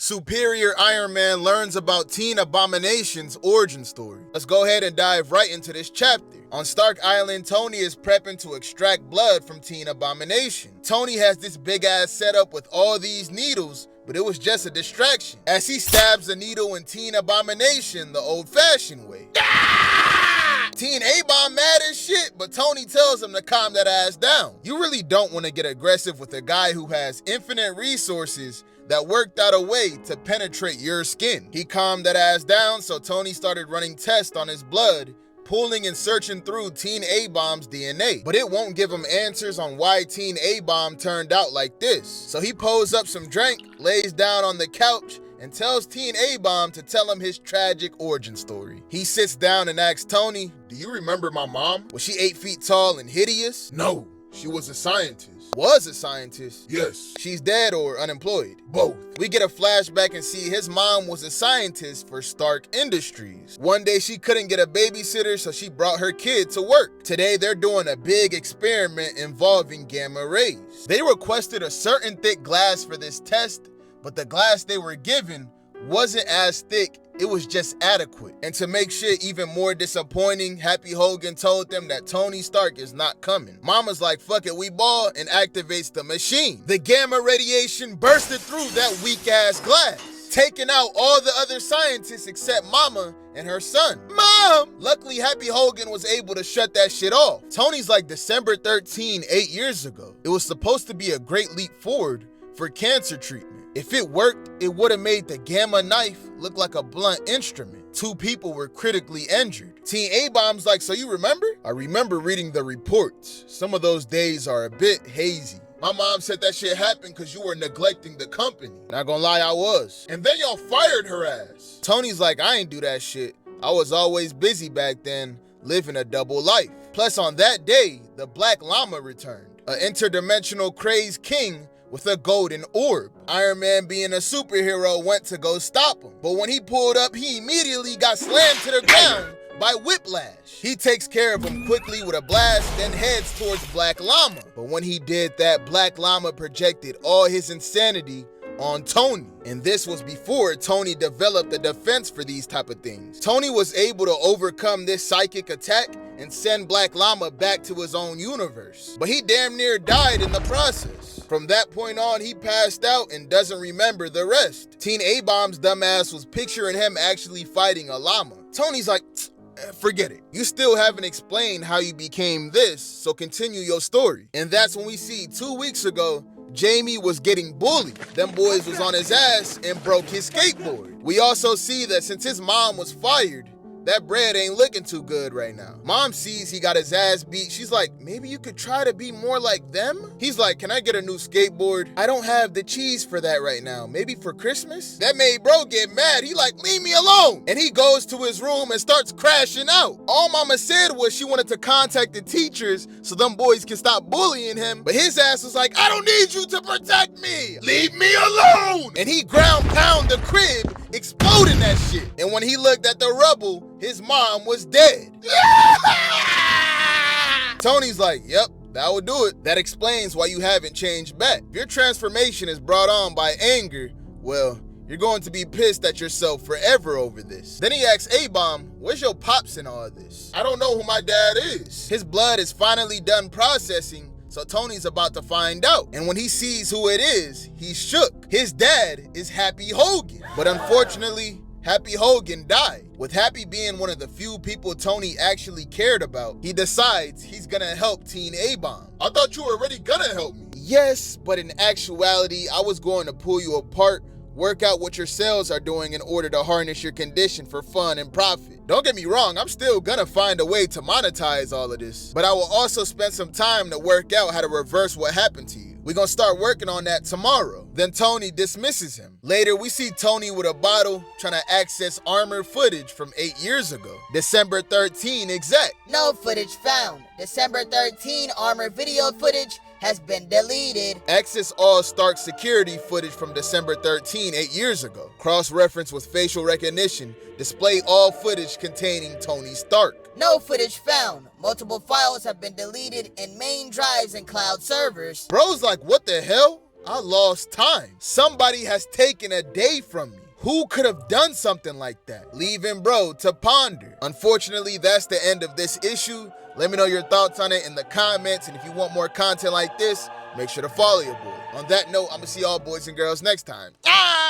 Superior Iron Man learns about Teen Abomination's origin story. Let's go ahead and dive right into this chapter. On Stark Island, Tony is prepping to extract blood from Teen Abomination. Tony has this big ass setup with all these needles, but it was just a distraction, as he stabs the needle in Teen Abomination the old-fashioned way. Teen A-Bomb mad as shit, but Tony tells him to calm that ass down. You really don't want to get aggressive with a guy who has infinite resources that worked out a way to penetrate your skin. He calmed that ass down, so Tony started running tests on his blood, pulling and searching through Teen A-Bomb's DNA. But it won't give him answers on why Teen A-Bomb turned out like this. So he pulls up some drink, lays down on the couch, and tells Teen A-Bomb to tell him his tragic origin story. He sits down and asks Tony, "Do you remember my mom? Was she 8 feet tall and hideous?" No, she was a scientist. Was a scientist? Yes. She's dead or unemployed? Both. We get a flashback and see his mom was a scientist for Stark Industries. One day she couldn't get a babysitter, so she brought her kid to work. Today they're doing a big experiment involving gamma rays. They requested a certain thick glass for this test, but the glass they were given wasn't as thick, it was just adequate. And to make shit even more disappointing, Happy Hogan told them that Tony Stark is not coming. Mama's like, fuck it, we ball, and activates the machine. The gamma radiation bursted through that weak ass glass, taking out all the other scientists except Mama and her son. Mom! Luckily, Happy Hogan was able to shut that shit off. Tony's like, December 13, 8 years ago. It was supposed to be a great leap forward for cancer treatment. If it worked, it would have made the gamma knife look like a blunt instrument. 2 people were critically injured. Teen A-Bomb's like, so you remember? I remember reading the reports. Some of those days are a bit hazy. My mom said that shit happened because you were neglecting the company. Not gonna lie, I was. And then y'all fired her ass. Tony's like, I ain't do that shit. I was always busy back then, living a double life. Plus on that day, the Black Llama returned. An interdimensional crazed king with a golden orb. Iron Man, being a superhero, went to go stop him. But when he pulled up, he immediately got slammed to the ground by Whiplash. He takes care of him quickly with a blast, then heads towards Black Llama. But when he did that, Black Llama projected all his insanity on Tony. And this was before Tony developed a defense for these type of things. Tony was able to overcome this psychic attack and send Black Llama back to his own universe. But he damn near died in the process. From that point on, he passed out and doesn't remember the rest. Teen A-Bomb's dumbass was picturing him actually fighting a llama. Tony's like, forget it. You still haven't explained how you became this, so continue your story. And that's when we see 2 weeks ago, Jamie was getting bullied. Them boys was on his ass and broke his skateboard. We also see that since his mom was fired, that bread ain't looking too good right now. Mom sees he got his ass beat. She's like, maybe you could try to be more like them? He's like, can I get a new skateboard? I don't have the cheese for that right now. Maybe for Christmas? That made bro get mad. He like, leave me alone. And he goes to his room and starts crashing out. All Mama said was she wanted to contact the teachers so them boys can stop bullying him. But his ass was like, I don't need you to protect me. Leave me alone. And he ground pound the crib, exploding that shit. And when he looked at the rubble, his mom was dead. Tony's like, yep, that would do it. That explains why you haven't changed back. If your transformation is brought on by anger, well, you're going to be pissed at yourself forever over this. Then he asks A-Bomb, where's your pops in all this? I don't know who my dad is. His blood is finally done processing, so Tony's about to find out. And when he sees who it is, he's shook. His dad is Happy Hogan. But unfortunately, Happy Hogan died. With Happy being one of the few people Tony actually cared about, he decides he's gonna help Teen A-Bomb. I thought you were already gonna help me. Yes, but in actuality, I was going to pull you apart, work out what your cells are doing in order to harness your condition for fun and profit. Don't get me wrong, I'm still gonna find a way to monetize all of this, but I will also spend some time to work out how to reverse what happened to you. We're gonna start working on that tomorrow. Then Tony dismisses him. Later, we see Tony with a bottle trying to access armor footage from 8 years ago. December 13 exact. No footage found. December 13 armor video footage has been deleted. Access all Stark security footage from December 13, 8 years ago. Cross-reference with facial recognition. Display all footage containing Tony Stark. No footage found. Multiple files have been deleted in main drives and cloud servers. Bro's like, what the hell? I lost time. Somebody has taken a day from me. Who could have done something like that? Leaving bro to ponder. Unfortunately, that's the end of this issue. Let me know your thoughts on it in the comments, and if you want more content like this, make sure to follow your boy. On that note, I'm gonna see y'all boys and girls next time. Ah!